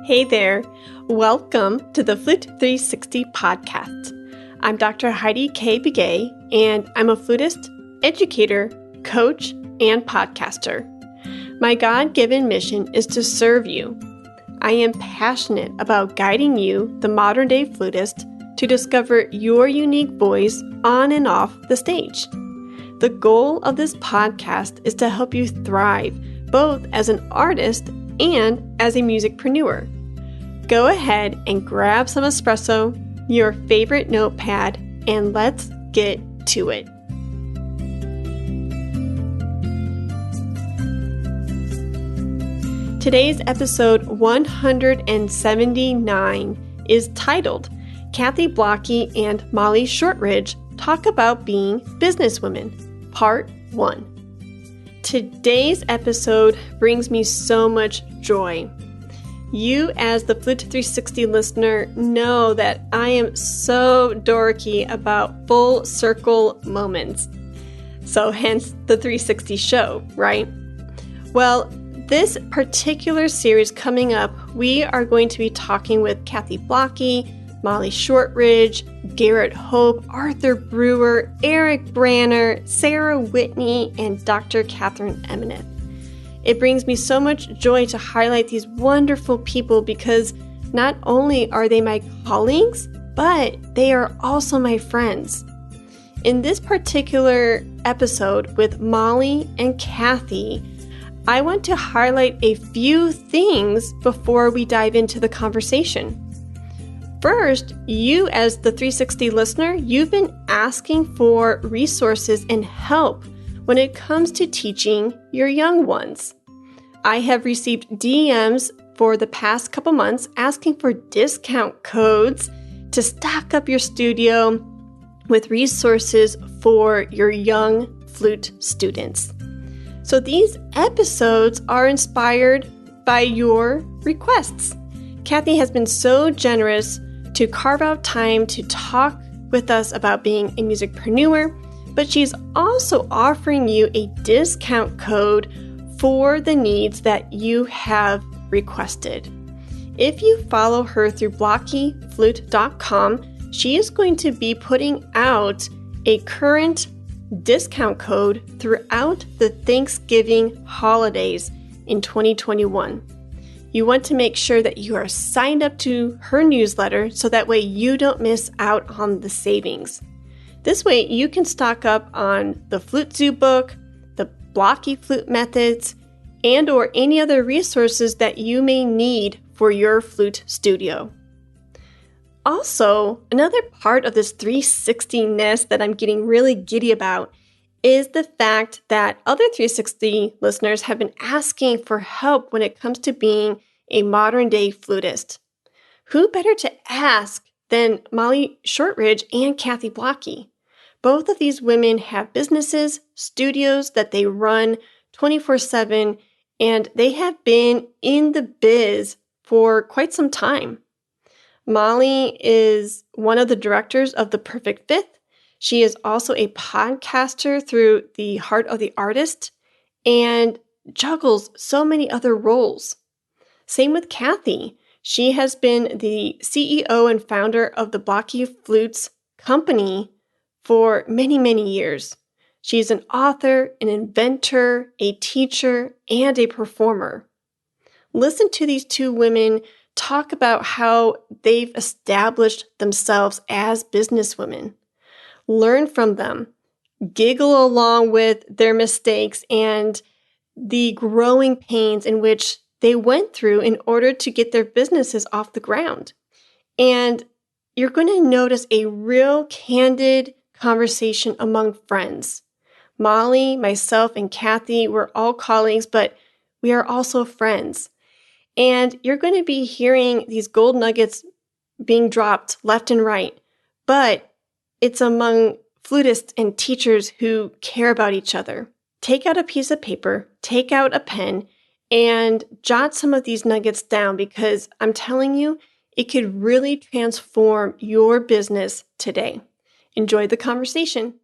Hey there. Welcome to the Flute 360 podcast. I'm Dr. Heidi K. Begay, and I'm a flutist, educator, coach, and podcaster. My God-given mission is to serve you. I am passionate about guiding you, the modern-day flutist, to discover your unique voice on and off the stage. The goal of this podcast is to help you thrive, both as an artist and as a musicpreneur. Go ahead and grab some espresso, your favorite notepad, and let's get to it. Today's episode 179 is titled, Kathy Blocki and Molly Shortridge Talk About Being Businesswomen, Part 1. Today's episode brings me so much joy. You, as the Flute 360 listener, know that I am so dorky about full circle moments. So hence the 360 show, right? Well, this particular series coming up, we are going to be talking with Kathy Blocki, Molly Shortridge, Garrett Hope, Arthur Brewer, Eric Branner, Sarah Whitney, and Dr. Catherine Emineth. It brings me so much joy to highlight these wonderful people because not only are they my colleagues, but they are also my friends. In this particular episode with Molly and Kathy, I want to highlight a few things before we dive into the conversation. First, you as the 360 listener, you've been asking for resources and help when it comes to teaching your young ones. I have received DMs for the past couple months asking for discount codes to stock up your studio with resources for your young flute students. So these episodes are inspired by your requests. Kathy has been so generous to carve out time to talk with us about being a musicpreneur, but she's also offering you a discount code for the needs that you have requested. If you follow her through blockiflute.com, she is going to be putting out a current discount code throughout the Thanksgiving holidays in 2021. You want to make sure that you are signed up to her newsletter so that way you don't miss out on the savings. This way you can stock up on the Flute Zoo book, the Blocki flute methods, and or any other resources that you may need for your flute studio. Also, another part of this 360-ness that I'm getting really giddy about is the fact that other 360 listeners have been asking for help when it comes to being a modern-day flutist. Who better to ask than Molly Shortridge and Kathy Blocki? Both of these women have businesses, studios that they run 24/7, and they have been in the biz for quite some time. Molly is one of the directors of The Perfect Fifth. She is also a podcaster through The Heart of the Artist and juggles so many other roles. Same with Kathy. She has been the CEO and founder of the Blocki Flutes company for many, many years. She's an author, an inventor, a teacher, and a performer. Listen to these two women talk about how they've established themselves as businesswomen. Learn from them. Giggle along with their mistakes and the growing pains in which they went through in order to get their businesses off the ground. And you're going to notice a real candid conversation among friends. Molly, myself, and Kathy, we're all colleagues, but we are also friends. And you're going to be hearing these gold nuggets being dropped left and right, but it's among flutists and teachers who care about each other. Take out a piece of paper, take out a pen, and jot some of these nuggets down because I'm telling you, it could really transform your business today. Enjoy the conversation.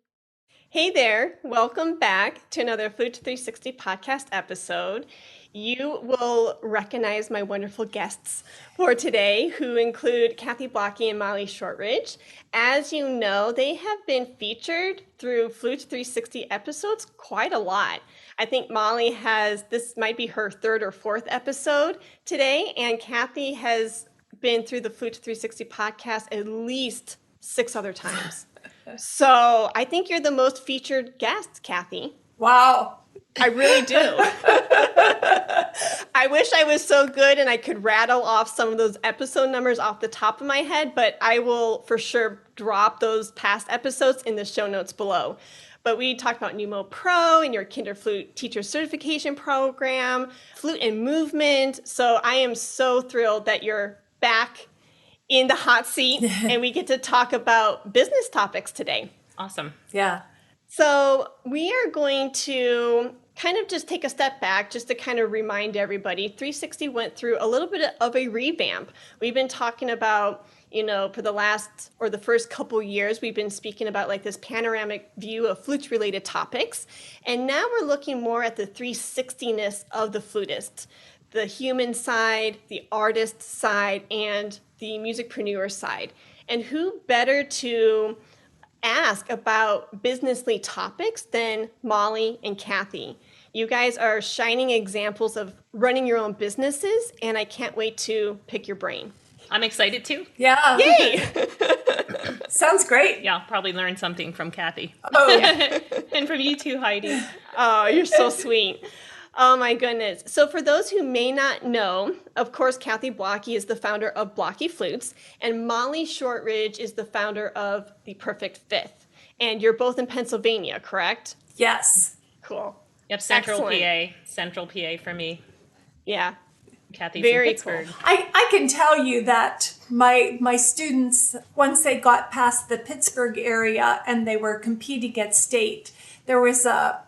Hey there, welcome back to another Flute 360 podcast episode. You will recognize my wonderful guests for today, who include Kathy Blocki and Molly Shortridge. As you know, they have been featured through Flute 360 episodes quite a lot. I think Molly this might be her third or fourth episode today, and Kathy has been through the Flute 360 podcast at least 6 other times. So I think you're the most featured guest, Kathy. Wow. I really do. I wish I was so good and I could rattle off some of those episode numbers off the top of my head, but I will for sure drop those past episodes in the show notes below. But we talked about Numo Pro and your Kinder Flute Teacher Certification Program, Flute and Movement. So I am so thrilled that you're back in the hot seat and we get to talk about business topics today. Awesome. Yeah. So we are going to kind of just take a step back just to kind of remind everybody 360 went through a little bit of a revamp. We've been talking about, for the first couple years, we've been speaking about like this panoramic view of flute related topics. And now we're looking more at the 360-ness of the flutist, the human side, the artist side, and the musicpreneur side. And who better to ask about businessly topics than Molly and Kathy. You guys are shining examples of running your own businesses, and I can't wait to pick your brain. I'm excited too. Yeah. Yay! Sounds great. Yeah, I'll probably learn something from Kathy. Oh, yeah. And from you too, Heidi. Oh, you're so sweet. Oh my goodness. So for those who may not know, of course, Kathy Blocki is the founder of Blocki Flutes, and Molly Shortridge is the founder of The Perfect Fifth. And you're both in Pennsylvania, correct? Yes. Cool. Yep, Central Excellent. PA. Central PA for me. Yeah. Kathy's Very in Pittsburgh. cool. I can tell you that my students, once they got past the Pittsburgh area and they were competing at state, there was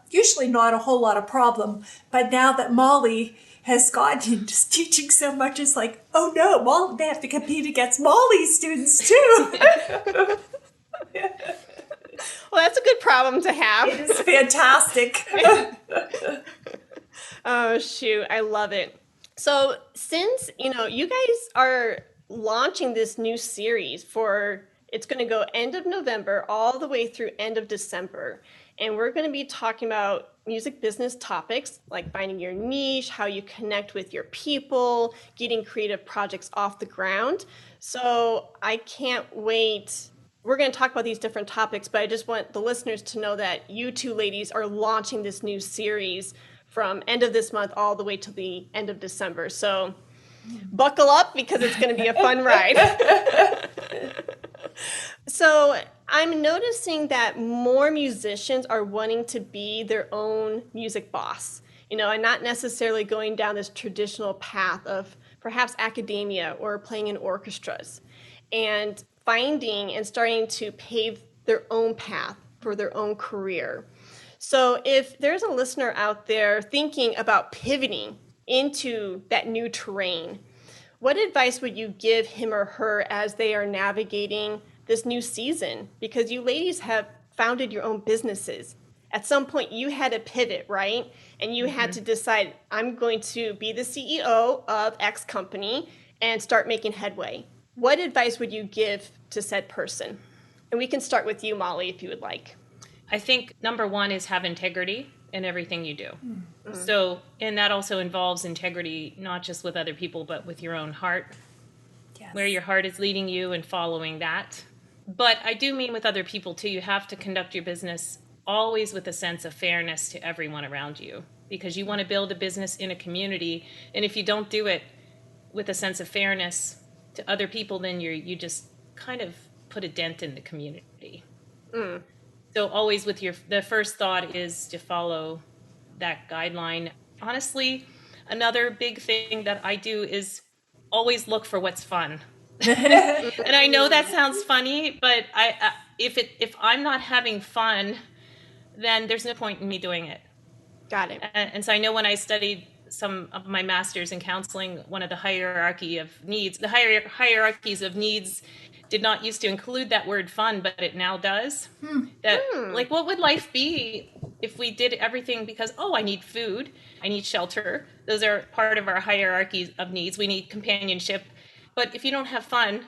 usually not a whole lot of problem. But now that Molly has gotten into teaching so much, it's like, oh no, they have to compete against Molly's students too. Well, that's a good problem to have. It is fantastic. Oh, shoot. I love it. So since, you guys are launching this new series it's going to go end of November all the way through end of December. And we're going to be talking about music business topics like finding your niche, how you connect with your people, getting creative projects off the ground. So I can't wait. We're going to talk about these different topics, but I just want the listeners to know that you two ladies are launching this new series from end of this month all the way to the end of December. So buckle up because it's going to be a fun ride. So I'm noticing that more musicians are wanting to be their own music boss, and not necessarily going down this traditional path of perhaps academia or playing in orchestras, and finding and starting to pave their own path for their own career. So if there's a listener out there thinking about pivoting into that new terrain, what advice would you give him or her as they are navigating this new season? Because you ladies have founded your own businesses. At some point you had to pivot, right? And you had to decide, I'm going to be the CEO of X company and start making headway. What advice would you give to said person? And we can start with you, Molly, if you would like. I think number one is have integrity in everything you do. Mm-hmm. So, and that also involves integrity, not just with other people, but with your own heart. Yes. Where your heart is leading you and following that. But I do mean with other people too. You have to conduct your business always with a sense of fairness to everyone around you, because you want to build a business in a community. And if you don't do it with a sense of fairness to other people, then you just kind of put a dent in the community. Mm. So always the first thought is to follow that guideline. Honestly, another big thing that I do is always look for what's fun. And I know that sounds funny, but if I'm not having fun, then there's no point in me doing it. Got it. And so I know when I studied some of my masters in counseling, one of the hierarchy of needs, the hierarchies of needs did not used to include that word fun, but it now does. Like, what would life be if we did everything because, I need food, I need shelter. Those are part of our hierarchy of needs. We need companionship. But if you don't have fun,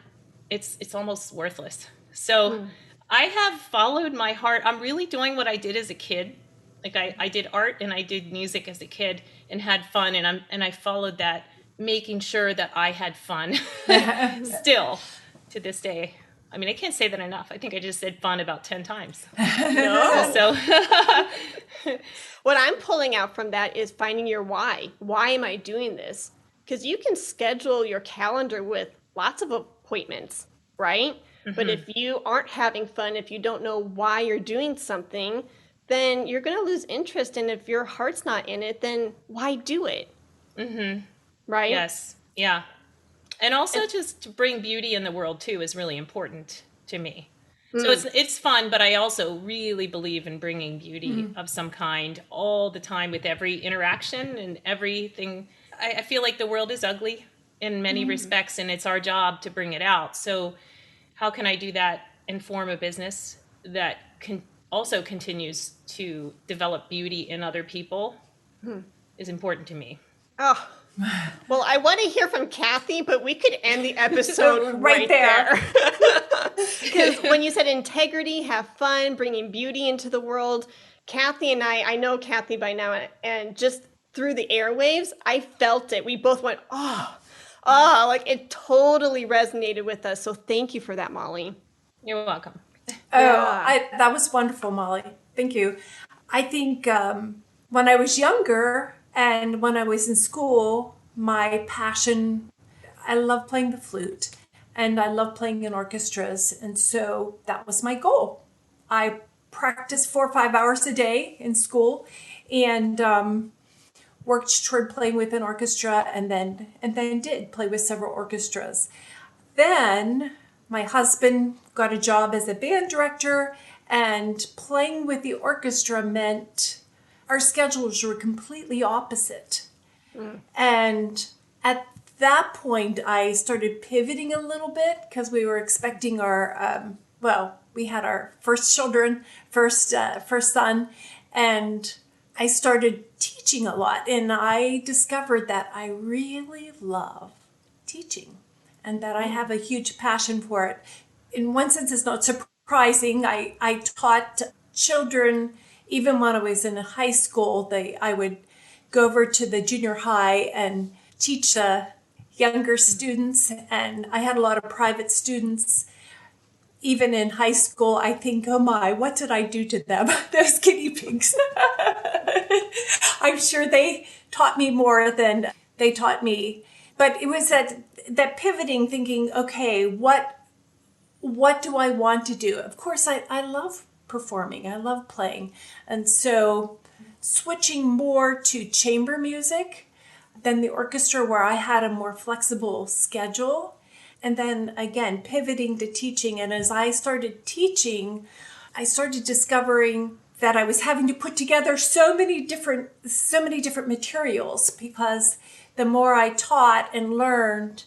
it's almost worthless. So I have followed my heart. I'm really doing what I did as a kid. Like I did art and I did music as a kid and had fun. And I followed that, making sure that I had fun still to this day. I mean, I can't say that enough. I think I just said fun about 10 times. No. So what I'm pulling out from that is finding your why. Why am I doing this? Because you can schedule your calendar with lots of appointments, right? But if you aren't having fun, if you don't know why you're doing something, then you're going to lose interest. And if your heart's not in it, then why do it? Right? Yes. Yeah. And also just to bring beauty in the world too is really important to me. So it's fun, but I also really believe in bringing beauty of some kind all the time with every interaction and everything. I feel like the world is ugly in many respects, and it's our job to bring it out. So how can I do that and form a business that also continues to develop beauty in other people is important to me. Oh, well, I want to hear from Kathy, but we could end the episode right there. Because when you said integrity, have fun, bringing beauty into the world, Kathy and I know Kathy by now, and just through the airwaves, I felt it. We both went, like it totally resonated with us. So thank you for that, Molly. You're welcome. That was wonderful, Molly. Thank you. I think when I was younger and when I was in school, my passion, I love playing the flute and I love playing in orchestras. And so that was my goal. I practiced 4 or 5 hours a day in school and worked toward playing with an orchestra and then did play with several orchestras. Then my husband got a job as a band director, and playing with the orchestra meant our schedules were completely opposite. And at that point, I started pivoting a little bit because we were expecting our, we had our first son, and I started teaching a lot. And I discovered that I really love teaching and that I have a huge passion for it. In one sense, it's not surprising. I taught children, even when I was in high school, I would go over to the junior high and teach younger students. And I had a lot of private students. Even in high school, I think, oh my, what did I do to them? Those guinea pigs. I'm sure they taught me more than they taught me. But it was that pivoting, thinking, okay, what do I want to do? Of course, I love performing. I love playing. And so switching more to chamber music than the orchestra, where I had a more flexible schedule. And then again, pivoting to teaching. And as I started teaching, I started discovering that I was having to put together so many different materials, because the more I taught and learned,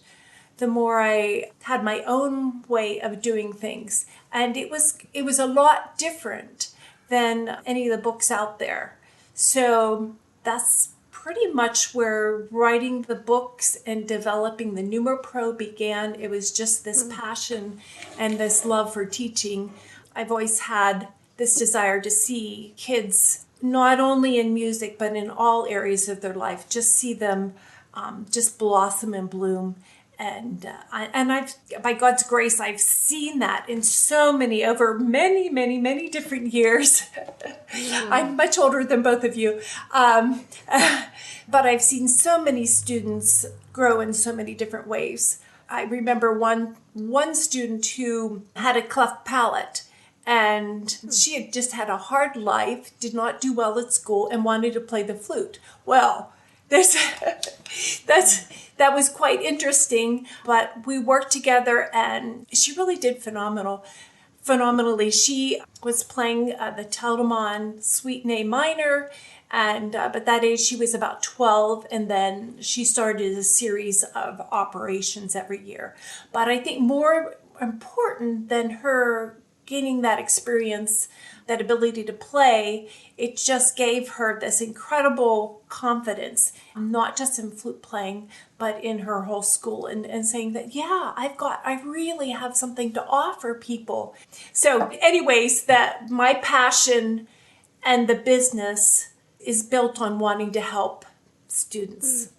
the more I had my own way of doing things. And it was a lot different than any of the books out there. So that's pretty much where writing the books and developing the Numer Pro began. It was just this passion and this love for teaching. I've always had this desire to see kids, not only in music, but in all areas of their life, just see them just blossom and bloom. And I've, by God's grace, I've seen that in over many different years. I'm much older than both of you. But I've seen so many students grow in so many different ways. I remember one student who had a cleft palate, and she had just had a hard life, did not do well at school, and wanted to play the flute. Well, that was quite interesting, but we worked together and she really did phenomenally. She was playing the Telemann Suite in A minor, And but that age she was about 12, and then she started a series of operations every year. But I think more important than her gaining that experience, that ability to play, it just gave her this incredible confidence, not just in flute playing, but in her whole school, and saying that, yeah, I really have something to offer people. So anyways, that my passion and the business is built on wanting to help students.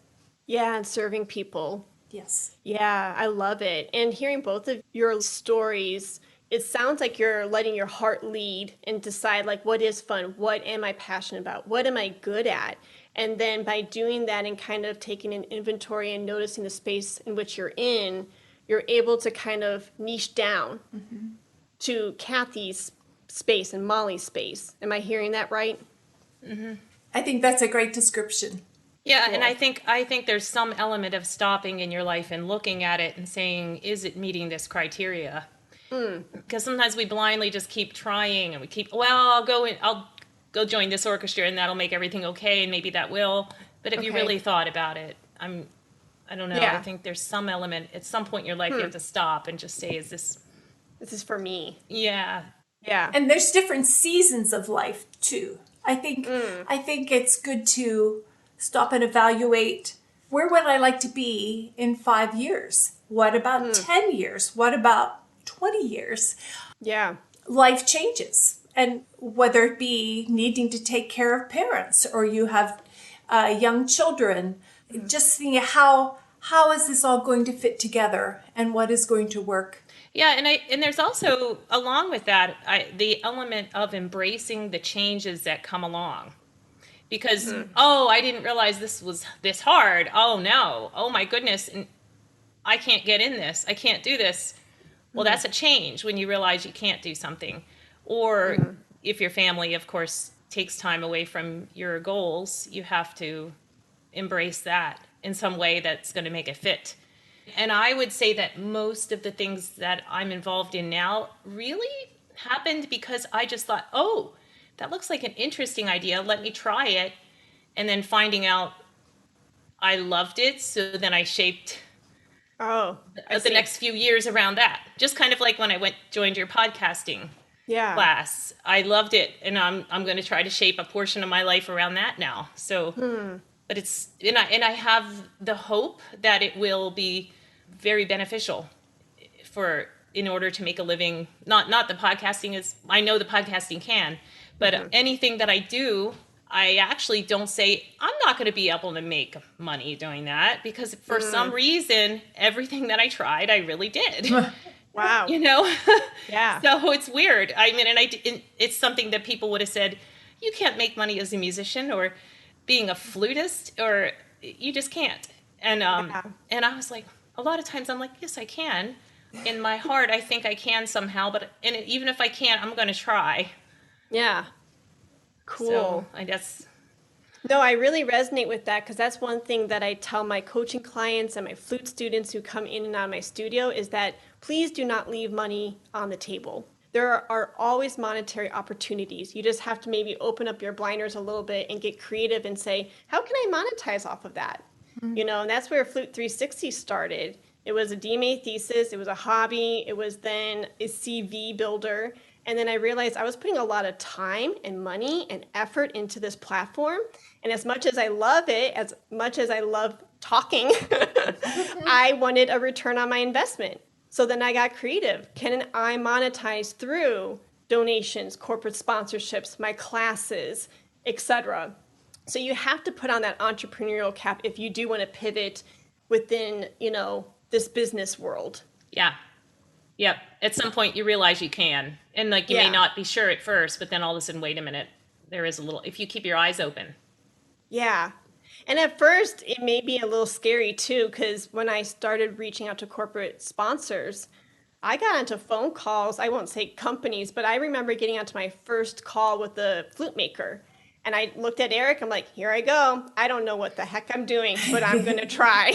Yeah, and serving people. Yes. Yeah, I love it. And hearing both of your stories, it sounds like you're letting your heart lead and decide, like, what is fun? What am I passionate about? What am I good at? And then by doing that and kind of taking an inventory and noticing the space in which you're in, you're able to kind of niche down to Kathy's space and Molly's space. Am I hearing that right? I think that's a great description. Yeah, Cool. and I think there's some element of stopping in your life and looking at it and saying, is it meeting this criteria? Because sometimes we blindly just keep trying, and we keep, well, I'll go join this orchestra and that'll make everything okay, and maybe that will. But if you really thought about it, I don't know. Yeah. I think there's some element at some point in your life you have to stop and just say, this is for me. Yeah. Yeah. And there's different seasons of life too. I think it's good to stop and evaluate, where would I like to be in 5 years? What about 10 years? What about 20 years? Yeah. Life changes. And whether it be needing to take care of parents, or you have young children, just seeing how is this all going to fit together, and what is going to work. Yeah, and there's also, along with that, the element of embracing the changes that come along. Because, I didn't realize this was this hard. Oh, no. Oh, my goodness. And I can't get in this. I can't do this. Well, that's a change when you realize you can't do something. Or if your family, of course, takes time away from your goals, you have to embrace that in some way that's going to make it fit. And I would say that most of the things that I'm involved in now really happened because I just thought, oh, that looks like an interesting idea. Let me try it. And then finding out I loved it. So then I shaped the next few years around that. Just kind of like when I joined your podcasting class. I loved it. And I'm going to try to shape a portion of my life around that now. So, but it's, and I have the hope that it will be very beneficial in order to make a living. Not the podcasting is, I know the podcasting can, but anything that I do, I actually don't say, I'm not going to be able to make money doing that, because for some reason, everything that I tried, I really did. Wow. Yeah. So it's weird. I mean, and it's something that people would have said, you can't make money as a musician or being a flutist, or you just can't. And and I was like, a lot of times I'm like, yes, I can. In my heart, I think I can somehow, but even if I can't, I'm going to try. Yeah. Cool. So I guess. No, I really resonate with that, because that's one thing that I tell my coaching clients and my flute students who come in and out of my studio is that please do not leave money on the table. There are always monetary opportunities. You just have to maybe open up your blinders a little bit and get creative and say, how can I monetize off of that? And that's where Flute 360 started. It was a DMA thesis. It was a hobby. It was then a CV builder. And then I realized I was putting a lot of time and money and effort into this platform. And as much as I love it, as much as I love talking, I wanted a return on my investment. So then I got creative. Can I monetize through donations, corporate sponsorships, my classes, etc.? So you have to put on that entrepreneurial cap if you do want to pivot within, this business world. Yeah. Yep. At some point you realize you can. And you may not be sure at first, but then all of a sudden, wait a minute, there is a little, if you keep your eyes open. Yeah. And at first it may be a little scary too, because when I started reaching out to corporate sponsors, I got into phone calls. I won't say companies, but I remember getting onto my first call with the flute maker. And I looked at Eric, I'm like, here I go. I don't know what the heck I'm doing, but I'm going to try.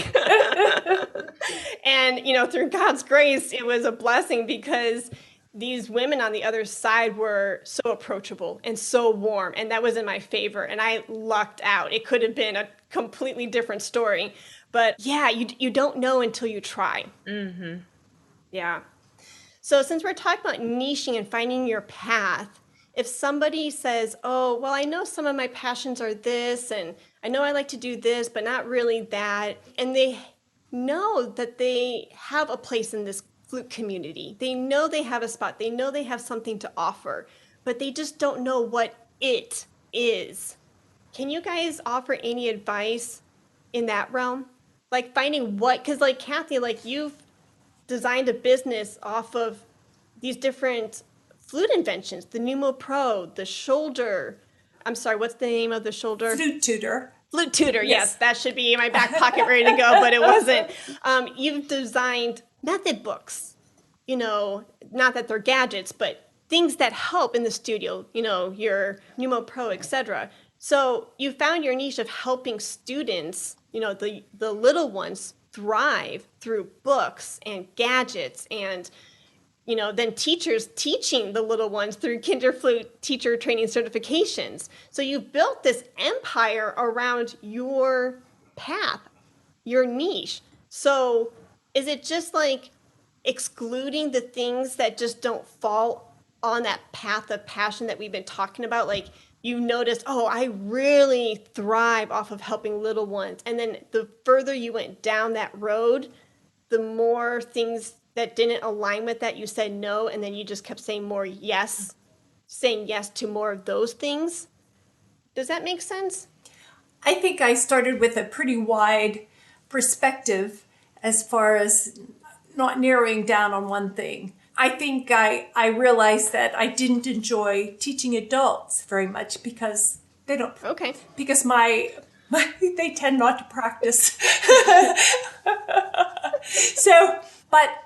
And, through God's grace, it was a blessing, because these women on the other side were so approachable and so warm, and that was in my favor, and I lucked out. It could have been a completely different story, but yeah, you don't know until you try. Mm-hmm. Yeah. So since we're talking about niching and finding your path, if somebody says, oh, well, I know some of my passions are this, and I know I like to do this, but not really that, and they know that they have a place in this flute community. They know they have a spot. They know they have something to offer, but they just don't know what it is. Can you guys offer any advice in that realm? Like finding what, because like Kathy, like you've designed a business off of these different flute inventions, the Pneumo Pro, the shoulder. I'm sorry, what's the name of the shoulder? Flute tutor. Flute tutor, yes, that should be in my back pocket ready to go, but it wasn't. You've designed method books, not that they're gadgets, but things that help in the studio, your Pneumo Pro, etc. So you found your niche of helping students, the little ones thrive through books and gadgets and then teachers teaching the little ones through Kinder Flute teacher training certifications. So you've built this empire around your path, your niche. So is it just like excluding the things that just don't fall on that path of passion that we've been talking about? Like you noticed, oh, I really thrive off of helping little ones. And then the further you went down that road, the more things that didn't align with that, you said no, and then you just kept saying saying yes to more of those things. Does that make sense? I think I started with a pretty wide perspective as far as not narrowing down on one thing. I think I realized that I didn't enjoy teaching adults very much because they don't. Okay. Because they tend not to practice. But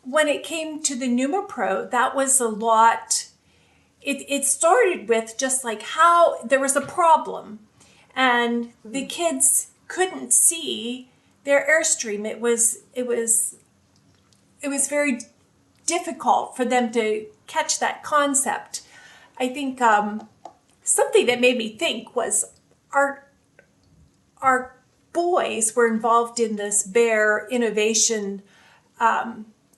when it came to the Pneumo Pro, that was a lot. It started with just like how there was a problem and the kids couldn't see their airstream. It was very difficult for them to catch that concept. I think something that made me think was our boys were involved in this bear innovation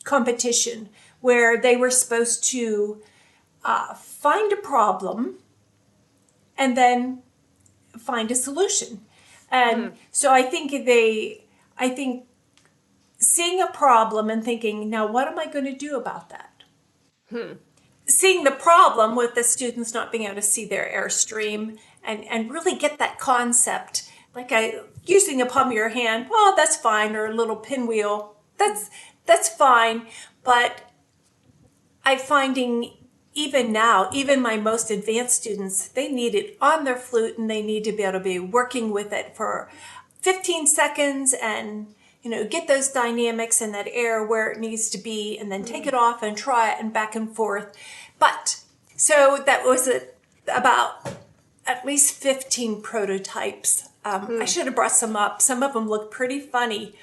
competition where they were supposed to find a problem and then find a solution. And so I think seeing a problem and thinking, now what am I going to do about that? Seeing the problem with the students not being able to see their airstream and really get that concept, like using a palm of your hand, well, that's fine, or a little pinwheel, that's fine. But I'm finding even now, even my most advanced students, they need it on their flute and they need to be able to be working with it for 15 seconds and, get those dynamics and that air where it needs to be and then take it off and try it and back and forth. But so that was about at least 15 prototypes. I should have brought some up. Some of them look pretty funny.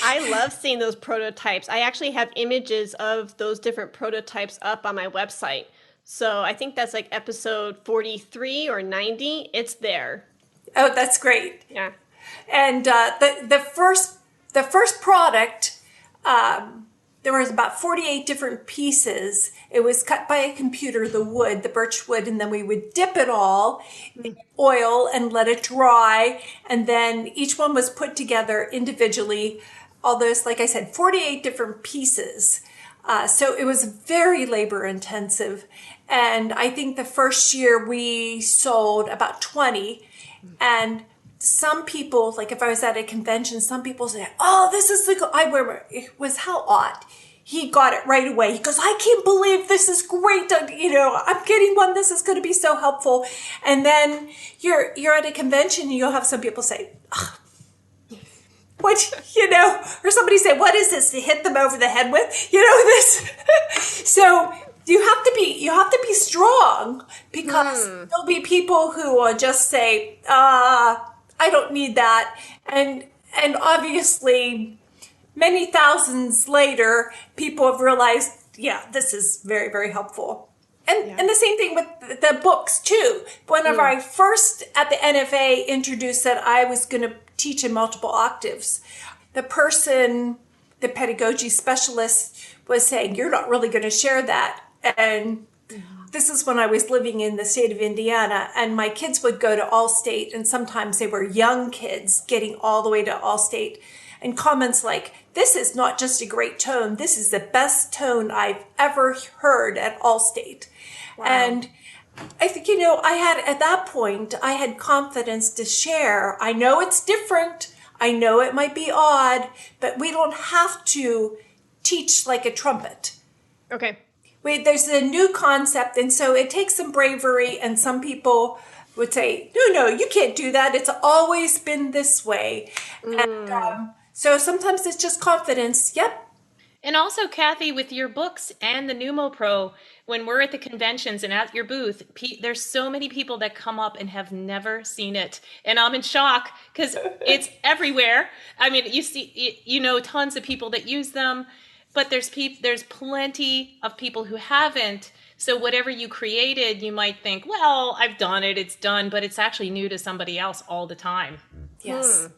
I love seeing those prototypes. I actually have images of those different prototypes up on my website. So I think that's like episode 43 or 90. It's there. Oh, that's great. Yeah. And the first product, there was about 48 different pieces. It was cut by a computer, the wood, the birch wood, and then we would dip it all in oil and let it dry. And then each one was put together individually. All those, like I said, 48 different pieces. So it was very labor intensive. And I think the first year we sold about 20. And some people, like if I was at a convention, some people say, oh, this is it was how odd. He got it right away. He goes, I can't believe this is great. I'm getting one. This is going to be so helpful. And then you're at a convention and you'll have some people say, oh, what, or somebody say, what is this to hit them over the head with? This. So you have to be strong because there'll be people who will just say, I don't need that. And obviously many thousands later, people have realized, yeah, this is very, very helpful. And the same thing with the books too. Whenever I first at the NFA introduced that I was going to teach in multiple octaves, the pedagogy specialist was saying, you're not really going to share that. And this is when I was living in the state of Indiana, and my kids would go to Allstate, and sometimes they were young kids getting all the way to Allstate, and comments like, this is not just a great tone, this is the best tone I've ever heard at Allstate. Wow. And I think, at that point, I had confidence to share. I know it's different. I know it might be odd, but we don't have to teach like a trumpet. Okay. There's a new concept, and so it takes some bravery, and some people would say, no, you can't do that. It's always been this way. And so sometimes it's just confidence. Yep. And also, Kathy, with your books and the Numo Pro, when we're at the conventions and at your booth, there's so many people that come up and have never seen it. And I'm in shock because it's everywhere. I mean, you see, tons of people that use them, but there's plenty of people who haven't. So whatever you created, you might think, well, I've done it, it's done, but it's actually new to somebody else all the time. Yes.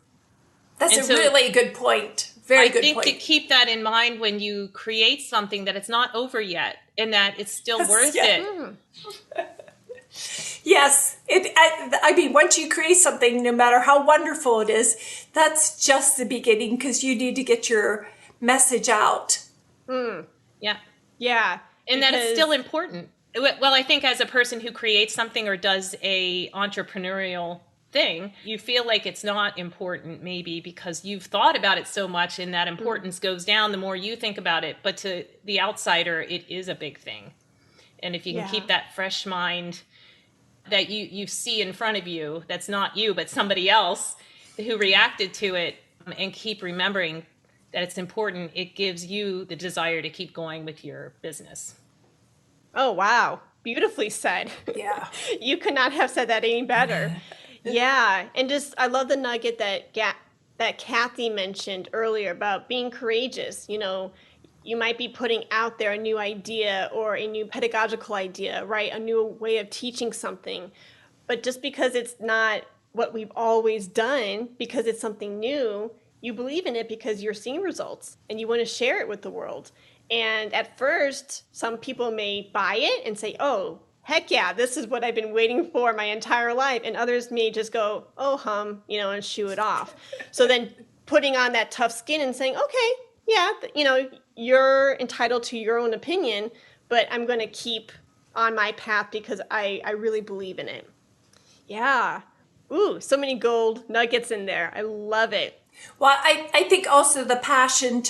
That's a really good point. Very good point. I think to keep that in mind when you create something, that it's not over yet and that it's still worth it. Yes. I mean, once you create something, no matter how wonderful it is, that's just the beginning, because you need to get your message out. Yeah. Yeah. And that is still important. Well, I think as a person who creates something or does a entrepreneurial thing, you feel like it's not important maybe because you've thought about it so much, and that importance goes down the more you think about it. But to the outsider, it is a big thing. And if you can keep that fresh mind that you see in front of you, that's not you, but somebody else who reacted to it, and keep remembering that it's important, it gives you the desire to keep going with your business. Oh, wow. Beautifully said. Yeah. You could not have said that any better. Yeah. And I love the nugget that Kathy mentioned earlier about being courageous. You might be putting out there a new idea or a new pedagogical idea, right? A new way of teaching something. But just because it's not what we've always done, because it's something new, you believe in it because you're seeing results and you want to share it with the world. And at first, some people may buy it and say, oh, heck yeah, this is what I've been waiting for my entire life. And others may just go, oh, and shoo it off. So then putting on that tough skin and saying, okay, yeah, you're entitled to your own opinion, but I'm going to keep on my path because I really believe in it. Yeah. Ooh, so many gold nuggets in there. I love it. Well, I think also the passion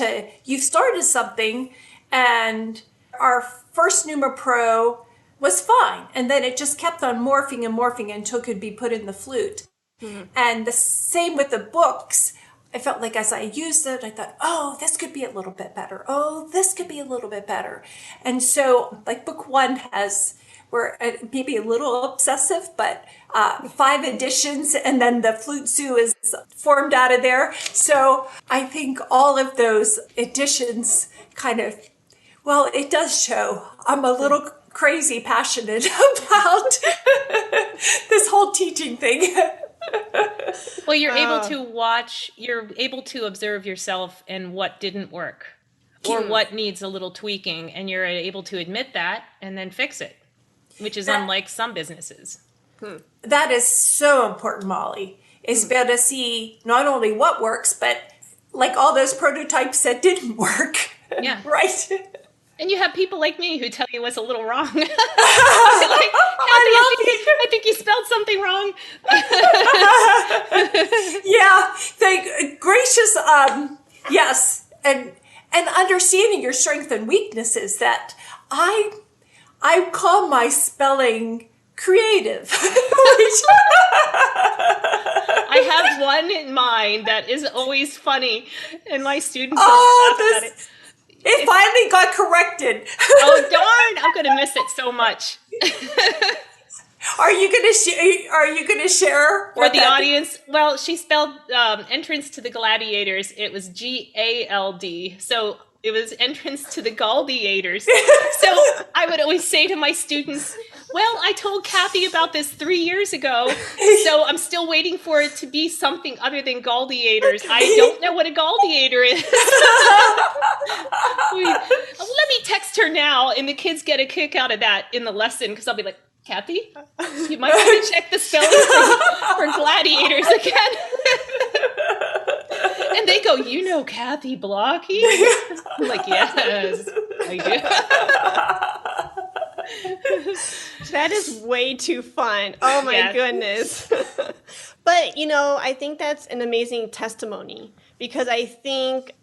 you've started something, and our first Numa Pro was fine. And then it just kept on morphing and morphing until it could be put in the Flute. Mm-hmm. And the same with the books. I felt like as I used it, I thought, oh, this could be a little bit better. Oh, this could be a little bit better. And so like book 1 we're maybe a little obsessive, but 5 editions, and then the Flute Zoo is formed out of there. So I think all of those editions it does show I'm a little crazy passionate about this whole teaching thing. Well, you're able to observe yourself and what didn't work or what needs a little tweaking, and you're able to admit that and then fix it, which is unlike some businesses. That is so important, Molly, is be able to see not only what works, but like all those prototypes that didn't work. Yeah. Right? And you have people like me who tell you what's a little wrong. I think you spelled something wrong. Yeah, thank gracious. Yes, and understanding your strengths and weaknesses. That I call my spelling creative. I have one in mind that is always funny, and my students laugh at it. It finally got corrected. Oh, darn. I'm going to miss it so much. Are you going to share for the audience? Well, she spelled entrance to the gladiators. It was GALD. So it was entrance to the gladiators. So I would always say to my students, well, I told Kathy about this 3 years ago, so I'm still waiting for it to be something other than gladiators. I don't know what a gladiator is. Let me text her now, and the kids get a kick out of that in the lesson, because I'll be like, Kathy, you might want to check the spelling for gladiators again. And they go, you know Kathy Blocki? I'm like, yes, I do. That is way too fun. Oh my goodness. But, I think that's an amazing testimony, because I think,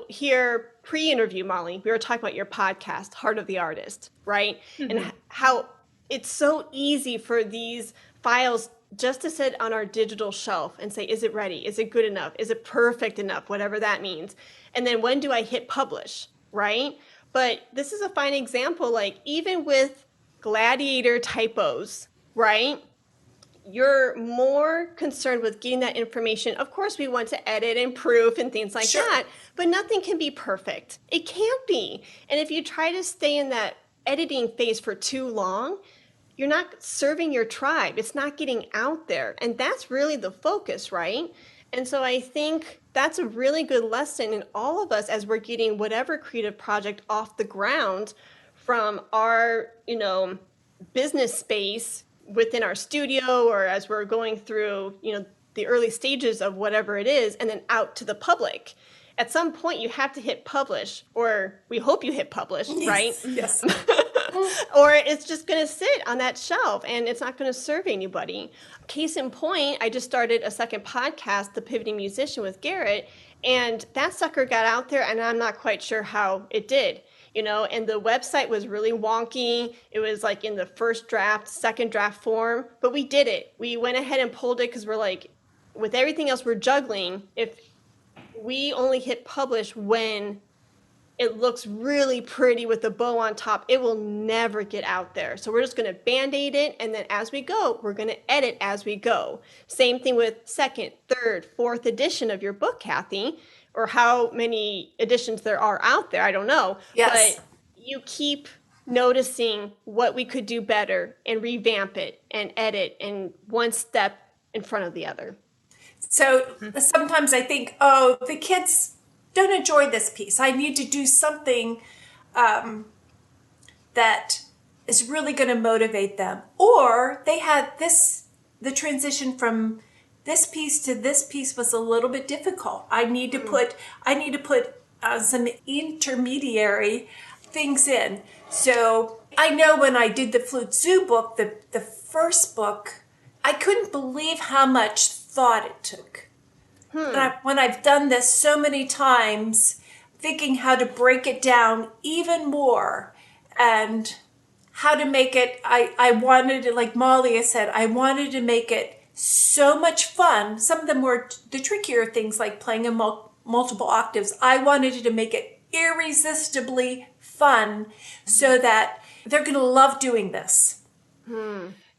here pre-interview, Molly, we were talking about your podcast, Heart of the Artist, right? Mm-hmm. And how it's so easy for these files just to sit on our digital shelf and say, is it ready? Is it good enough? Is it perfect enough? Whatever that means. And then when do I hit publish, right? But this is a fine example, like even with gladiator typos, right? You're more concerned with getting that information. Of course, we want to edit and proof and things like that, but nothing can be perfect. It can't be. And if you try to stay in that editing phase for too long, you're not serving your tribe. It's not getting out there. And that's really the focus, right? And so I think that's a really good lesson in all of us as we're getting whatever creative project off the ground from our, business space within our studio, or as we're going through, the early stages of whatever it is, and then out to the public. At some point, you have to hit publish, or we hope you hit publish, right? Yes. Or it's just going to sit on that shelf and it's not going to serve anybody. Case in point, I just started a second podcast, The Pivoting Musician with Garrett, and that sucker got out there, and I'm not quite sure how it did. And the website was really wonky. It was like in the first draft, second draft form, but we did it. We went ahead and pulled it because we're like, with everything else we're juggling, if we only hit publish when it looks really pretty with a bow on top, it will never get out there. So we're just going to Band-Aid it, and then as we go, we're going to edit as we go. Same thing with second, third, fourth edition of your book, Kathy, or how many editions there are out there, I don't know. Yes. But you keep noticing what we could do better and revamp it and edit, and one step in front of the other. So sometimes I think, the kids don't enjoy this piece. I need to do something that is really going to motivate them. Or they had the transition from this piece to this piece was a little bit difficult. I need to put some intermediary things in. So I know when I did the Flute Zoo book, the first book, I couldn't believe how much thought it took. When I've done this so many times, thinking how to break it down even more and how to make it, I wanted it, like Molly has said, I wanted to make it so much fun. Some of them were the trickier things like playing in multiple octaves. I wanted to make it irresistibly fun so that they're going to love doing this.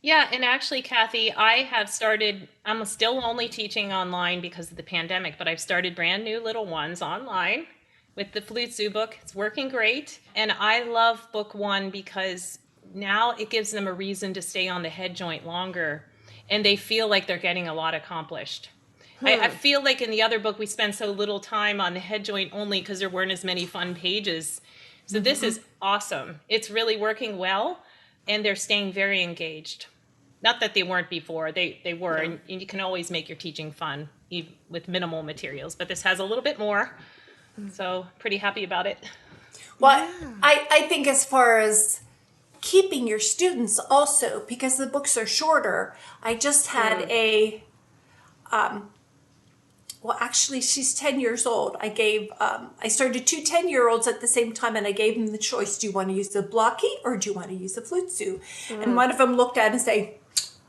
Yeah, and actually, Kathy, I'm still only teaching online because of the pandemic, but I've started brand new little ones online with the Flute Zoo book. It's working great. And I love book one because now it gives them a reason to stay on the head joint longer, and they feel like they're getting a lot accomplished. I feel like in the other book, we spent so little time on the head joint only because there weren't as many fun pages. So this is awesome. It's really working well, and they're staying very engaged. Not that they weren't before, they were, and you can always make your teaching fun with minimal materials, but this has a little bit more, so pretty happy about it. Well, I think as far as keeping your students also, because the books are shorter, I just had actually she's 10 years old. I started 2 10-year-olds at the same time, and I gave them the choice. Do you want to use the Blocki or do you want to use the Flute Zoo? And one of them looked at it and said,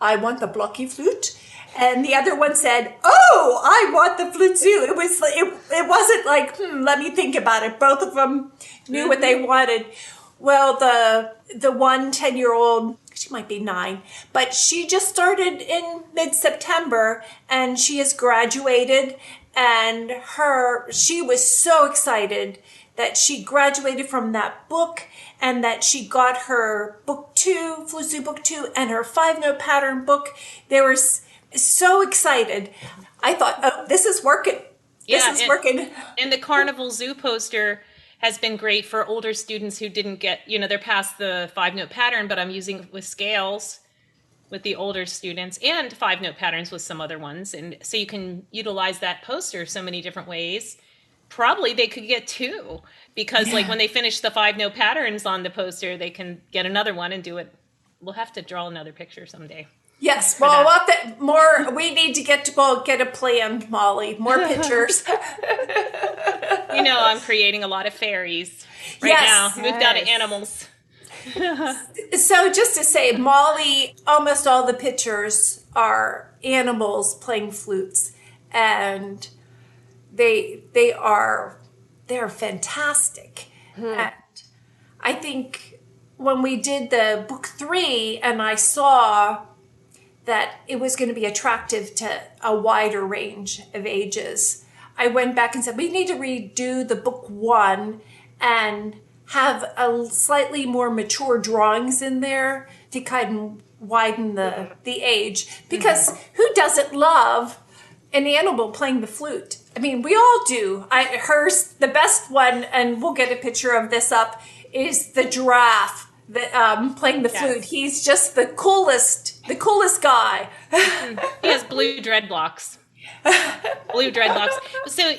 I want the Blocki flute. And the other one said, oh, I want the Flute Zoo. It wasn't like, let me think about it. Both of them knew what they wanted. Well, the one 10-year-old she might be 9, but she just started in mid-September, and she has graduated, and she was so excited that she graduated from that book, and that she got her book 2, Flute book 2, and her 5-note pattern book. They were so excited. I thought, oh, this is working. This is working. And the Carnival Zoo poster has been great for older students who didn't get, they're past the 5-note pattern, but I'm using it with scales with the older students and 5-note patterns with some other ones. And so you can utilize that poster so many different ways. Probably they could get 2 because like when they finish the 5-note patterns on the poster, they can get another one and do it. We'll have to draw another picture someday. Yes, well, more. We need to get a plan, Molly. More pictures. I'm creating a lot of fairies right now. Moved out of animals. So just to say, Molly, almost all the pictures are animals playing flutes, and they're fantastic. And I think when we did the book 3, and I saw that it was going to be attractive to a wider range of ages, I went back and said, we need to redo the book 1 and have a slightly more mature drawings in there to kind of widen the age. Because who doesn't love an animal playing the flute? I mean, we all do. The best one, and we'll get a picture of this up, is the giraffe playing the flute. He's just the coolest guy. He has blue dreadlocks. So,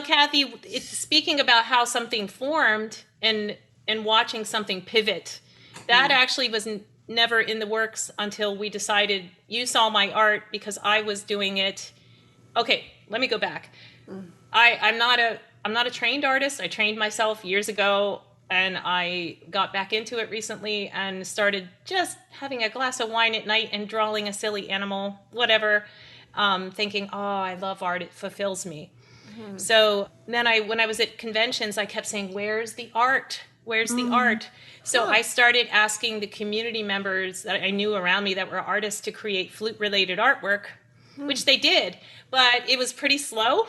Kathy, speaking about how something formed and watching something pivot, that actually was never in the works until we decided you saw my art because I was doing it. Okay, let me go back. I'm not a trained artist. I trained myself years ago, and I got back into it recently and started just having a glass of wine at night and drawing a silly animal, whatever, thinking, oh, I love art. It fulfills me. So then when I was at conventions, I kept saying, where's the art? Where's the art? So I started asking the community members that I knew around me that were artists to create flute-related artwork, which they did, but it was pretty slow.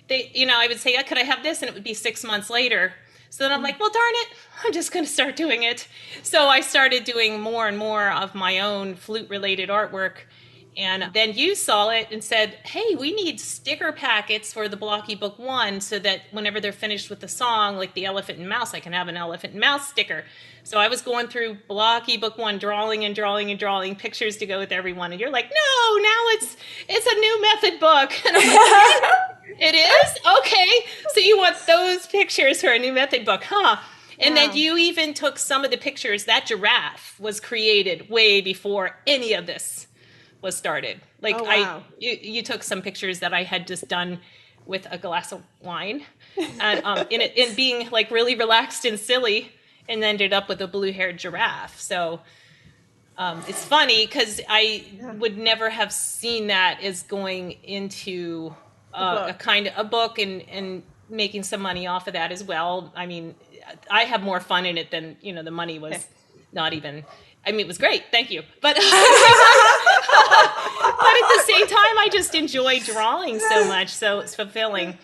I would say, could I have this? And it would be 6 months later. So then I'm like, well, darn it, I'm just going to start doing it. So I started doing more and more of my own flute-related artwork. And then you saw it and said, hey, we need sticker packets for the Blocki Book 1 so that whenever they're finished with the song, like the Elephant and Mouse, I can have an Elephant and Mouse sticker. So I was going through Blocki Book 1, drawing pictures to go with everyone. And you're like, no, now it's a new method book. And I'm like, it is? Okay. So you want those pictures for a new method book, huh? And then you even took some of the pictures. That giraffe was created way before any of this was started. Like you took some pictures that I had just done with a glass of wine and in being like really relaxed and silly, and ended up with a blue-haired giraffe. So it's funny because I would never have seen that as going into a book and making some money off of that as well. I mean, I have more fun in it than, the money was not even. I mean, it was great. Thank you. But but at the same time, I just enjoy drawing so much. So it's fulfilling.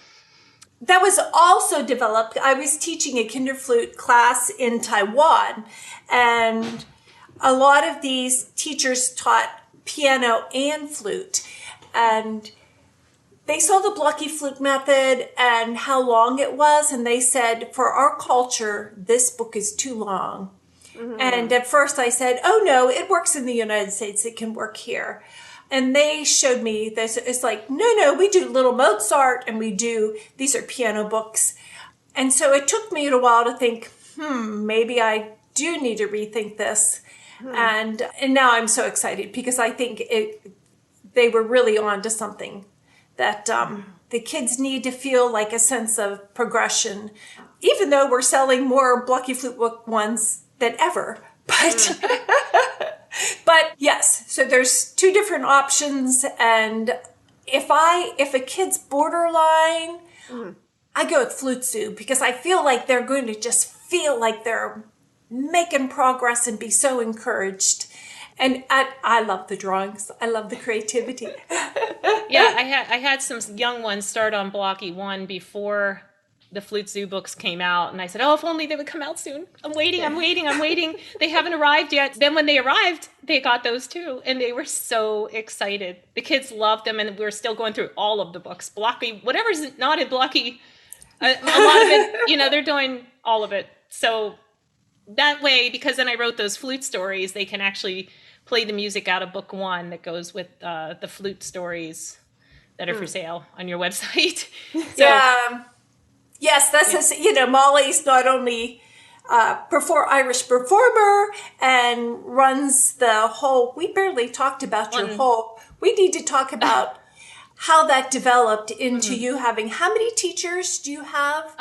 That was also developed. I was teaching a Kinderflute class in Taiwan, and a lot of these teachers taught piano and flute. And they saw the Blocki flute method and how long it was. And they said, for our culture, this book is too long. And at first I said, oh no, it works in the United States. It can work here. And they showed me this. It's like, no, we do little Mozart and these are piano books. And so it took me a while to think, maybe I do need to rethink this. And now I'm so excited because I think they were really on to something that the kids need to feel like a sense of progression, even though we're selling more Blocki Flute Book 1s than ever. But yes, so there's 2 different options. And if a kid's borderline, I go with Flute Zoo because I feel like they're going to just feel like they're making progress and be so encouraged. And I love the drawings. I love the creativity. Yeah, I had some young ones start on Blocki 1 before the Flute Zoo books came out. And I said, oh, if only they would come out soon. I'm waiting. They haven't arrived yet. Then when they arrived, they got those too. And they were so excited. The kids loved them. And we're still going through all of the books. Blocki, whatever's not in Blocki, a lot of it, they're doing all of it. So that way, because then I wrote those flute stories, they can actually play the music out of book 1 that goes with the flute stories that are for sale on your website. So, yeah. Yes, Molly's not only Irish performer and runs the whole, we barely talked about we need to talk about how that developed into you having, how many teachers do you have?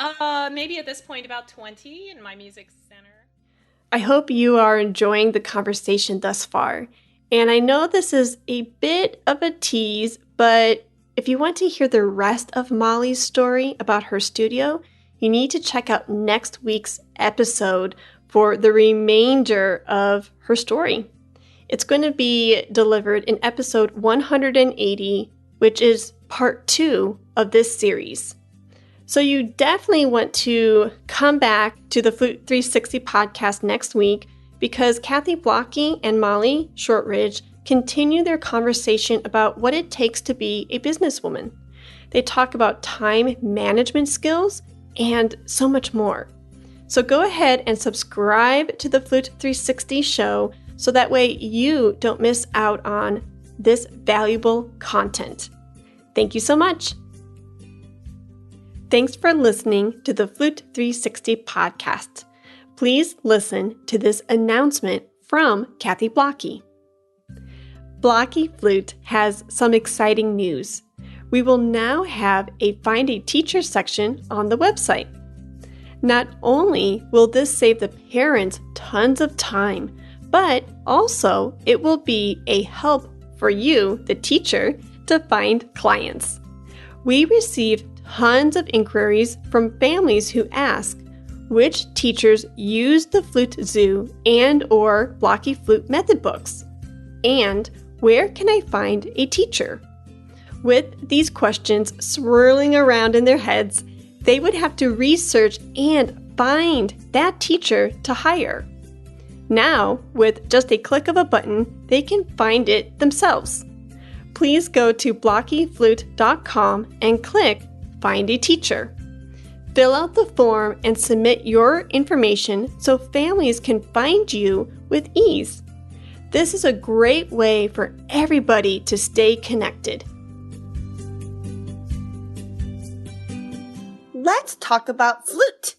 Maybe at this point about 20 in my music center. I hope you are enjoying the conversation thus far. And I know this is a bit of a tease, but if you want to hear the rest of Molly's story about her studio, you need to check out next week's episode for the remainder of her story. It's going to be delivered in episode 180, which is part 2 of this series. So you definitely want to come back to the Flute 360 podcast next week because Kathy Blocki and Molly Shortridge continue their conversation about what it takes to be a businesswoman. They talk about time management skills and so much more. So go ahead and subscribe to the Flute 360 show so that way you don't miss out on this valuable content. Thank you so much. Thanks for listening to the Flute 360 podcast. Please listen to this announcement from Kathy Blocki. Blocki Flute has some exciting news. We will now have a Find a Teacher section on the website. Not only will this save the parents tons of time, but also it will be a help for you, the teacher, to find clients. We receive tons of inquiries from families who ask which teachers use the Flute Zoo and or Blocki Flute method books, and where can I find a teacher? With these questions swirling around in their heads, they would have to research and find that teacher to hire. Now, with just a click of a button, they can find it themselves. Please go to blockiflute.com and click Find a Teacher. Fill out the form and submit your information so families can find you with ease. This is a great way for everybody to stay connected. Let's talk about flute.